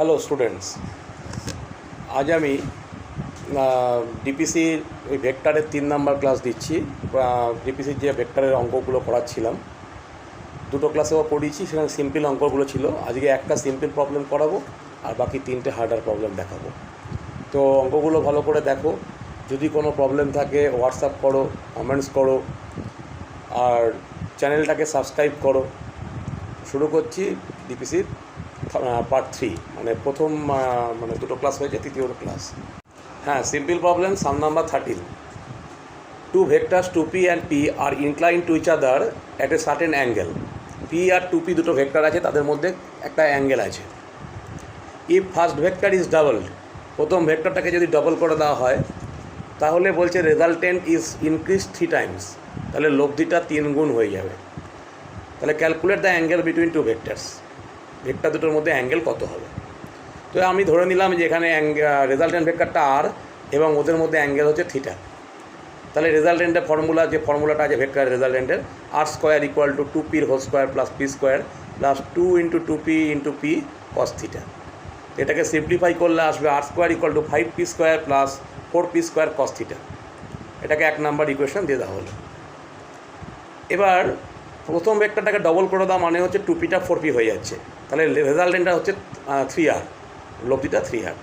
Hello students, আজ আমি ডিপিসির ওই ভেক্টরের 3 নাম্বার ক্লাস দিচ্ছি। ডিপিসির যে ভেক্টরের অঙ্কগুলো করাচ্ছিলাম, দুটো ক্লাসেও পড়িয়েছি, সেখানে সিম্পল অঙ্কগুলো ছিল। আজকে একটা সিম্পল প্রবলেম করাবো আর বাকি 3টে হার্ডার প্রবলেম দেখাবো। তো অঙ্কগুলো ভালো করে দেখো, যদি কোনো প্রবলেম থাকে হোয়াটসঅ্যাপ করো, কমেন্টস করো, আর চ্যানেলটাকে সাবস্ক্রাইব করো। শুরু করছি ডিপিসির পার্ট 3, মানে প্রথম দুটো ক্লাস হয়েছে, তৃতীয় ক্লাস। হ্যাঁ, simple problem, sum number 13। Two vectors 2p and p are inclined to each other at a certain angle. p আর 2p দুটো ভেক্টর আছে, তাদের মধ্যে একটা অ্যাঙ্গেল আছে। If first vector is doubled, প্রথম ভেক্টরটাকে যদি ডবল করে দেওয়া হয়, তাহলে বলছে রেজাল্টেন্ট ইজ ইনক্রিজ 3 টাইমস, তাহলে লব্ধিটা 3 গুণ হয়ে যাবে। তাহলে calculate the angle between two vectors, vector দুটোর মধ্যে অ্যাঙ্গেল কত হবে। তো আমি ধরে নিলাম যে এখানে রেজাল্টেন্ট ভেক্টরটা আর এবং ওদের মধ্যে অ্যাঙ্গেল হচ্ছে থিটা। তাহলে রেজাল্টেন্টের ফর্মুলাটা আছে ভেক্টর রেজাল্টেন্টের, R square equal to 2p whole square plus P square plus 2 × 2p × p cos theta. এটাকে সিম্পলিফাই করলে আসবে R square equal to 5p square plus 4p square cos theta. এটাকে 1 নাম্বার ইকুয়েশন দিয়ে দেওয়া হলো। এবার প্রথম ভেক্টরটাকে ডবল করে দেওয়া মানে হচ্ছে 2pটা 4p হয়ে যাচ্ছে, তাহলে রেজাল্টেন্টটা হচ্ছে 3r, লব্ধিটা 3r।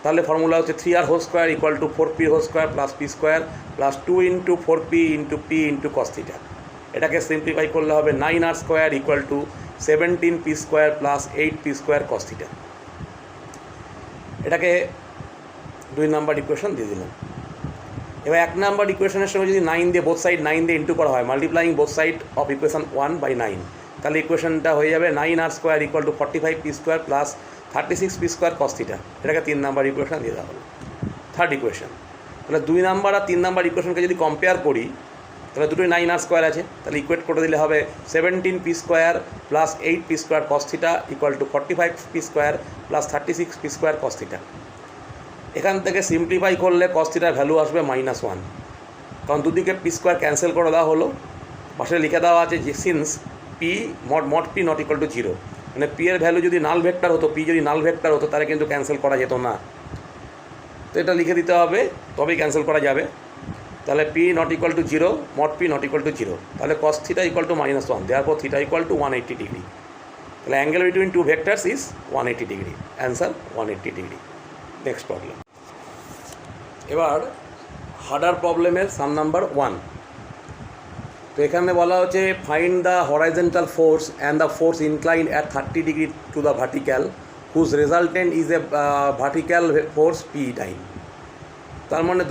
তাহলে ফর্মুলা হচ্ছে 3r whole square equal to 4p whole square plus P square plus 2 × 4p × p × cos theta. এটাকে সিম্পলিফাই করলে হবে 9r square equal to 17p square plus 8p square cos theta. এটাকে 2 number equation দিয়ে দিলাম। এবার 1 number ইকুয়েশনের সঙ্গে যদি 9 দিয়ে বোথ সাইড 9 দিয়ে ইন্টু করা হয়, multiplying both side of equation 1/9, তাহলে ইকুয়েশনটা হয়ে যাবে 9r square equal two 45p square plus 36p square cos theta. এটাকে 3 নাম্বার ইকুয়েশন দিয়ে দেওয়া হলো। থার্ড ইকুয়েশন, তাহলে 2 নাম্বার আর 3 নাম্বার ইকুয়েশনকে যদি কম্পেয়ার করি, তাহলে দুটোই 9r স্কোয়ার আছে, তাহলে ইকুয়েট করে দিলে হবে 17p square plus 8p square cos theta equal two 45p square plus 36p square cos theta. এখান থেকে সিম্পলিফাই করলে কস থিটার ভ্যালু আসবে -1, কারণ দুদিকে পি স্কোয়ার ক্যান্সেল করে দেওয়া হলো। পাশে লিখে দেওয়া আছে যে since P mod P not equal to 0, মানে পি এর ভ্যালু যদি নাল ভেক্টর হতো, পি যদি নাল ভেক্টর হতো, তাহলে কিন্তু ক্যান্সেল করা যেত না। তো এটা লিখে দিতে হবে, তবেই ক্যান্সেল করা যাবে। তাহলে P not equal to 0, mod P not equal to 0, তাহলে cos theta equal to -1, therefore theta equal to 180 degree. তাহলে angle between two vectors is 180 degree. Answer 180 degree. Next problem. এবার হার্ডার প্রবলেমের সাম নাম্বার 1। তো এখানে বলা হচ্ছে find the horizontal force and the force inclined at 30 degree to the vertical whose resultant is a vertical force P time. তার মানে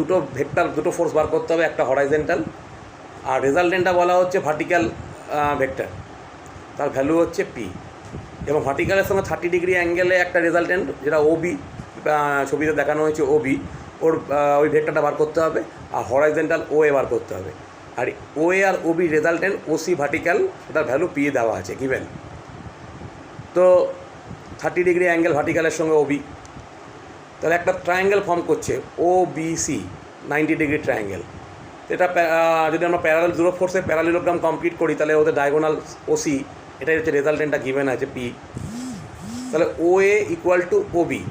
দুটো force বার করতে হবে, একটা হরাইজেন্টাল আর রেজাল্টেন্টটা বলা হচ্ছে ভার্টিক্যাল ভেক্টর, তার ভ্যালু হচ্ছে পি, এবং ভার্টিক্যালের সঙ্গে 30 ডিগ্রি অ্যাঙ্গেলে একটা রেজাল্টেন্ট যেটা ওবি, ছবিতে দেখানো হয়েছে ওবি, ওই ভেক্টরটা বার করতে হবে, আর হরাইজেন্টাল ওএ বার করতে হবে। আর ওএ আর ওবি রেজাল্টেন্ট ওসি ভার্টিক্যাল, সেটার ভ্যালু পি দেওয়া আছে গিভেন। তো 30 ডিগ্রি অ্যাঙ্গেল ভার্টিক্যালের সঙ্গে ওবি, তাহলে একটা ট্রায়াঙ্গেল ফর্ম করছে ও বি সি, 90 ডিগ্রি ট্রায়াঙ্গেল। এটা যদি আমরা প্যারালাল দুটো ফোর্সে প্যারালিলোগ্রাম কমপ্লিট করি, তাহলে ওদের ডায়াগোনাল ওসি, এটাই হচ্ছে রেজাল্টেন্টটা গিভেন আছে পি। তাহলে ওএ ইকুয়াল টু ওবি,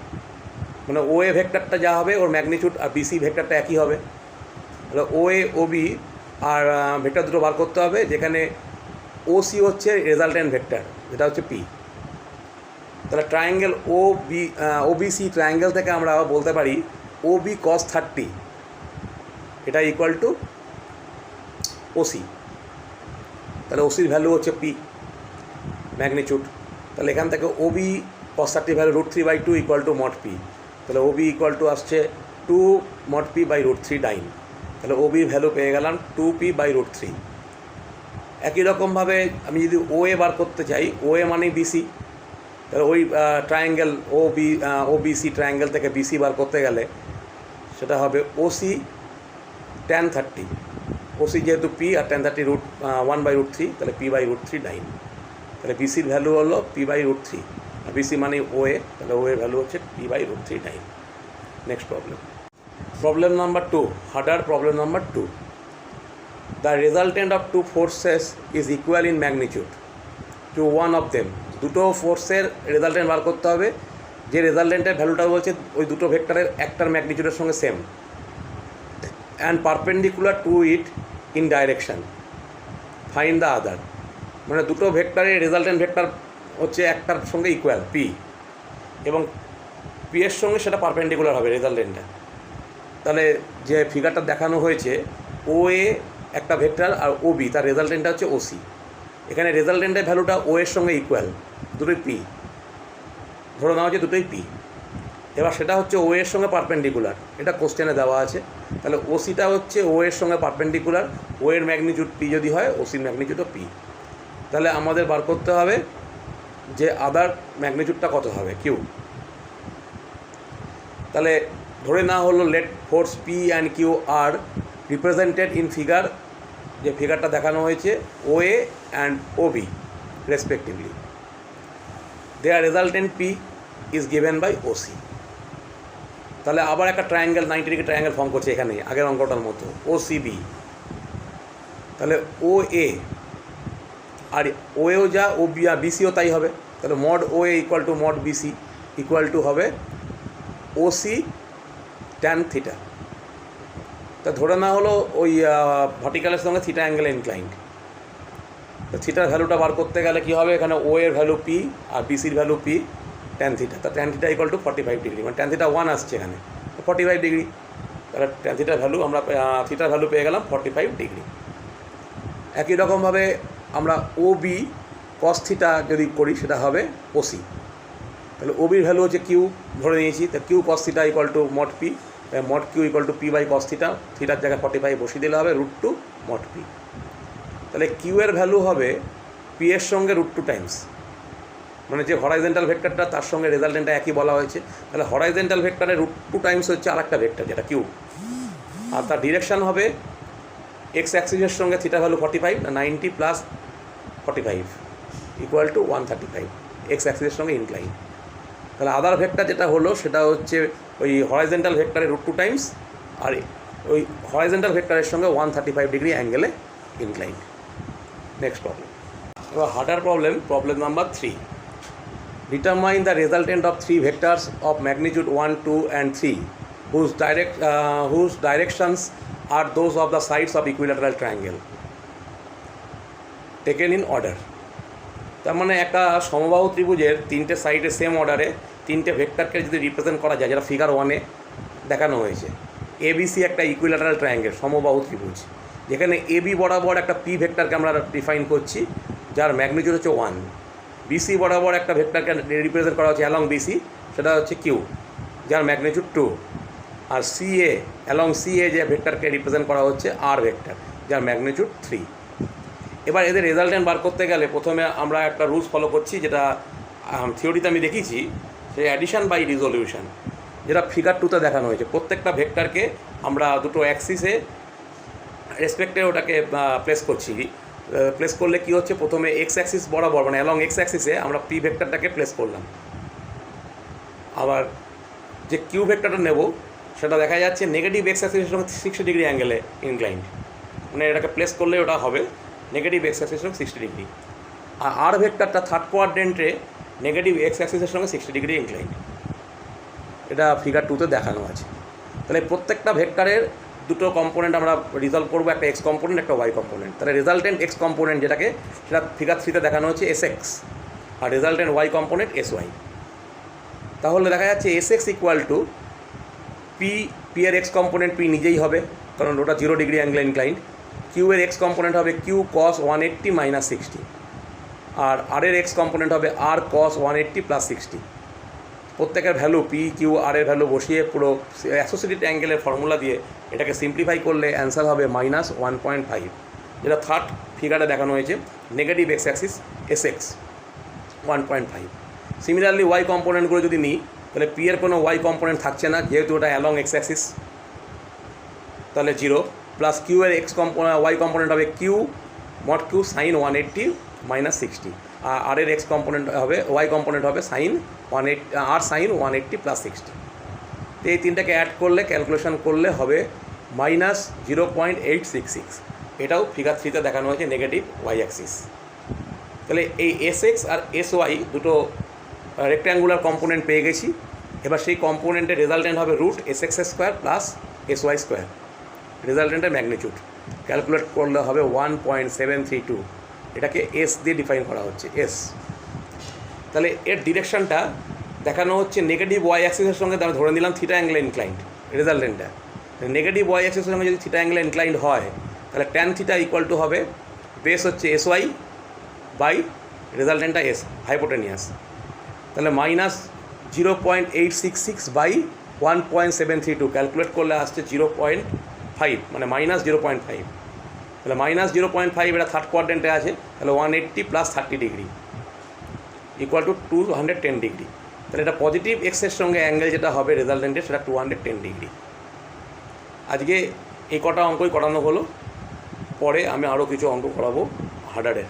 মানে ওএ ভেক্টরটা যা হবে ওর ম্যাগনিটিউড আর বিসি ভেক্টরটা একই হবে। তাহলে ওএ ওবি আর ভেক্টর দুটো বার করতে হবে, যেখানে ওসি হচ্ছে রেজাল্টেন্ট ভেক্টর, যেটা হচ্ছে পি। তাহলে ট্রায়াঙ্গেল ওবিসি ট্রায়াঙ্গেল থেকে আমরা বলতে পারি ওবি কস 30, এটা ইকুয়াল টু ওসি। তাহলে ওসির ভ্যালু হচ্ছে পি, ম্যাগনিটিউড। তাহলে এখান থেকে OB cos 30 value √3/2 equal to mod P. তাহলে ওবি ইকুয়াল টু আসছে 2 মড পি বাই √3 ডাইন। তাহলে ওবির ভ্যালু পেয়ে গেলাম 2p/√3। একই রকমভাবে আমি যদি ওএ বার করতে চাই, ওএ মানে বিসি, তাহলে ওই ট্রায়াঙ্গেল ওবিসি ট্রায়াঙ্গেল থেকে বিসি বার করতে গেলে সেটা হবে ওসি tan 30, ওসি যেহেতু পি আর tan 30 1/√3, তাহলে p/√3 ডাইন। তাহলে বিসির ভ্যালু হলো p/√3, আর বিসি মানে ওএ, তাহলে ওএর ভ্যালু হচ্ছে p/√3 ডাইন। Next problem, problem number 2, harder problem number 2। The resultant of two forces is equal in magnitude to one of them. দুটো ফোর্সের রেজাল্টেন্ট বার করতে হবে, যে রেজাল্টেন্টের ভ্যালুটা বলছে ওই দুটো ভেক্টরের একটার ম্যাগনিটিউডের সঙ্গে same and perpendicular to it in direction find the other, মানে দুটো ভেক্টরের রেজাল্টেন্ট ভেক্টর হচ্ছে একটার সঙ্গে ইকুয়াল পি, এবং পি এর সঙ্গে সেটা পারপেন্ডিকুলার হবে রেজাল্টেন্টটা। তাহলে যে ফিগারটা দেখানো হয়েছে ও এ একটা ভেক্টর আর ও বি, তার রেজাল্টেন্টটা হচ্ছে ও সি। এখানে রেজাল্টেন্টের ভ্যালুটা ও এর সঙ্গে ইকুয়াল, দুটোই পি, ধরে নেওয়া হচ্ছে দুটোই পি। এবার সেটা হচ্ছে ও এর সঙ্গে পারপেন্ডিকুলার, এটা কোশ্চেনে দেওয়া আছে। তাহলে ও সিটা হচ্ছে ও এর সঙ্গে পারপেন্ডিকুলার, ও এর ম্যাগনিটিউড পি যদি হয় ও সির ম্যাগনিটিউডও পি। তাহলে আমাদের বার করতে হবে যে আদার ম্যাগনিটিউডটা কত হবে, কিউ। তাহলে ধরে না হলো let force P and Q are represented in figure, যে ফিগারটা দেখানো হয়েছে O A and O B respectively, their resultant P is given by O C. তাহলে আবার একটা ট্রায়াঙ্গেল 90 ডিগ্রি ট্রায়াঙ্গেল ফর্ম করছে এখানে আগের অঙ্কটার মতো ও সি বি। তাহলে ও এ আর ও এও যা ও বি আর বিসিও তাই হবে। তাহলে mod O A equal to mod BC equal to হবে ও সি ট্যান থিটা। তা ধরে না হলো ওই ভার্টিক্যালের সঙ্গে থিটা অ্যাঙ্গেল ইনক্লাইন্ড। তো থিটার ভ্যালুটা বার করতে গেলে কী হবে, এখানে ও এর ভ্যালু পি আর বিসির ভ্যালু পি ট্যান থিটা। তা tan theta equal two 45 degree, মানে ট্যান থিটা 1 আসছে এখানে, 45 ডিগ্রি। তাহলে ট্যান থিটার ভ্যালু আমরা থিটার ভ্যালু পেয়ে গেলাম 45 ডিগ্রি। একই রকমভাবে আমরা ও বি কস থিটা যদি করি সেটা হবে ও সি। তাহলে ও বির ভ্যালু হচ্ছে কিউ ধরে নিয়েছি, তা Q cos theta equal to mod P, mod Q equal to P by cos theta, থিটার জায়গায় 45 বসিয়ে দিলে হবে √2 মড পি। তাহলে কিউ এর ভ্যালু হবে পি এর সঙ্গে √2 টাইমস, মানে যে হরাইজেন্টাল ভেক্টরটা তার সঙ্গে রেজাল্টেন্টটা একই বলা হয়েছে। তাহলে হরাইজেন্টাল ভেক্টরের √2 টাইমস হচ্ছে আরেকটা ভেক্টর যেটা কিউ, আর তার ডিরেকশান হবে এক্স অ্যাক্সিসের সঙ্গে theta value 45, 90 plus 45 equal to 135, X অ্যাক্সিসের সঙ্গে ইনক্লাইন। তাহলে আদার ভেক্টর যেটা হলো সেটা হচ্ছে ওই হরাইজেন্টাল ভেক্টরের √2 টাইমস, আর ওই হরাইজেন্টাল ভেক্টরের সঙ্গে 135 ডিগ্রি অ্যাঙ্গেলে ইনক্লাইন। নেক্সট প্রবলেম, এবার harder problem, problem number 3। Determine the resultant of 3 vectors of magnitude 1, 2 and 3 whose directions are those of the sides of equilateral triangle taken in order। তার মানে একটা সমবাহু ত্রিভুজের 3টে সাইডে সেম অর্ডারে 3টে ভেক্টরকে যদি রিপ্রেজেন্ট করা যায়, যেটা ফিগার 1-এ দেখানো হয়েছে। এবিসি একটা ইকুইল্যাটারাল ট্রায়াঙ্গেল, সমবাহু ত্রিভুজ, যেখানে এবি বরাবর একটা পি ভেক্টরকে আমরা ডিফাইন করছি যার ম্যাগনিটিউড হচ্ছে 1। বিসি বরাবর একটা ভেক্টরকে রিপ্রেজেন্ট করা হচ্ছে অ্যালং বিসি, সেটা হচ্ছে কিউ, যার ম্যাগনিটিউড 2। আর সিএ অ্যালং সিএ যে ভেক্টরকে রিপ্রেজেন্ট করা হচ্ছে আর ভেক্টর, যার ম্যাগনিটিউড 3। এবার এদের রেজাল্টেন্ট বার করতে গেলে প্রথমে আমরা একটা রুলস ফলো করছি, যেটা থিওরিতে আমি দেখিয়েছি, সেই অ্যাডিশন বাই রিজলিউশন, যেটা ফিগার 2তে দেখানো হয়েছে। প্রত্যেকটা ভেক্টরকে আমরা দুটো অ্যাক্সিসে রেসপেক্টে ওটাকে প্লেস করছি। প্লেস করলে কি হচ্ছে, প্রথমে এক্স অ্যাক্সিস বরাবর মানে অ্যালং এক্স অ্যাক্সিসে আমরা পি ভেক্টরটাকে প্লেস করলাম। আবার যে কিউ ভেক্টরটা নেব সেটা দেখা যাচ্ছে নেগেটিভ এক্স অ্যাক্সিসের সঙ্গে 60 ডিগ্রি অ্যাঙ্গেলে ইনক্লাইন্ড, মানে এটাকে প্লেস করলে ওটা হবে নেগেটিভ এক্স অ্যাক্সিসের সঙ্গে 60 ডিগ্রি। আর আর ভেক্টরটা থার্ড কোয়াড্রেন্টে নেগেটিভ এক্স অ্যাক্সিসের সঙ্গে 60 ডিগ্রি ইনক্লাইন্ড, এটা ফিগার 2তে দেখানো আছে। তাহলে প্রত্যেকটা ভেক্টরের দুটো কম্পোনেন্ট আমরা রিজলভ করবো, একটা এক্স কম্পোনেন্ট, একটা ওয়াই কম্পোনেন্ট। তাহলে রেজাল্টেন্ট এক্স কম্পোনেন্ট যেটাকে, সেটা ফিগার 3তে দেখানো হচ্ছে এস এক্স, আর resultant Y component S Y. তাহলে দেখা যাচ্ছে S X equal to P, P এর এক্স কম্পোনেন্ট পি নিজেই হবে, কারণ ওটা 0 ডিগ্রি অ্যাঙ্গেল ইনক্লাইন্ড। কিউ এর এক্স কম্পোনেন্ট হবে কিউ কস 180 মাইনাস 60, আর আর এর এক্স কম্পোনেন্ট হবে আর কস 180 প্লাস 60। প্রত্যেকের ভ্যালু পি কিউ আর এর ভ্যালু বসিয়ে পুরো অ্যাসোসিয়েটেড অ্যাঙ্গেলের ফর্মুলা দিয়ে এটাকে সিম্পলিফাই করলে অ্যান্সার হবে -1.5, যেটা থার্ড ফিগারে দেখানো হয়েছে। Negative X axis S X 1.5। Similarly Y কম্পোনেন্টগুলো যদি নিই, তাহলে পি এর কোনো ওয়াই কম্পোনেন্ট থাকছে না, যেহেতু ওটা অ্যালং এক্স অ্যাক্সিস, তাহলে 0, প্লাস কিউ এর ওয়াই কম্পোনেন্ট হবে Q mod Q sine 180 minus 60, আর এর এক্স কম্পোনেন্ট হবে ওয়াই কম্পোনেন্ট হবে সাইন 180 আর সাইন 180 প্লাস 60। তো এই তিনটাকে অ্যাড করলে ক্যালকুলেশন করলে হবে -0.866। এটাও ফিগার 3তে দেখানো হয়েছে নেগেটিভ ওয়াই অ্যাক্সিস। তাহলে এই এস এক্স আর এস ওয়াই দুটো রেক্ট্যাঙ্গুলার কম্পোনেন্ট পেয়ে গেছি। এবার সেই কম্পোনেন্টের রেজাল্টেন্ট হবে root S X square plus S Y square, রেজাল্টেন্টের ম্যাগনিটিউড ক্যালকুলেট করলে হবে 1.732, এটাকে এস দিয়ে ডিফাইন করা হচ্ছে এস। তাহলে এর ডিরেকশনটা দেখানো হচ্ছে নেগেটিভ ওয়াই অ্যাক্সিসের সঙ্গে, আমি ধরে নিলাম থিটা অ্যাঙ্গেল ইনক্লাইন্ড রেজাল্টেন্টটা। নেগেটিভ ওয়াই অ্যাক্সিসের সঙ্গে যদি থিটা অ্যাঙ্গেল ইনক্লাইন্ড হয় তাহলে ট্যান থিটা ইকুয়াল টু হবে বেস হচ্ছে এস ওয়াই বাই রেজাল্টেন্টটা এস হাইপোটেনিয়াস। তাহলে মাইনাস 0.866 বাই 1.732 ক্যালকুলেট করলে আসছে 0.5, মানে মাইনাস 0.5। তাহলে মাইনাস 0.5 এটা থার্ড কোয়াড্রেন্টে আছে, তাহলে 180 plus 30 degree equal to 210 degree. তাহলে এটা পজিটিভ এক্সের সঙ্গে অ্যাঙ্গেল যেটা হবে রেজাল্টেন্টের সেটা 210 ডিগ্রি। আজকে এই কটা অঙ্কই করানো হলো, পরে আমি আরও কিছু অঙ্ক করাবো হার্ডারের।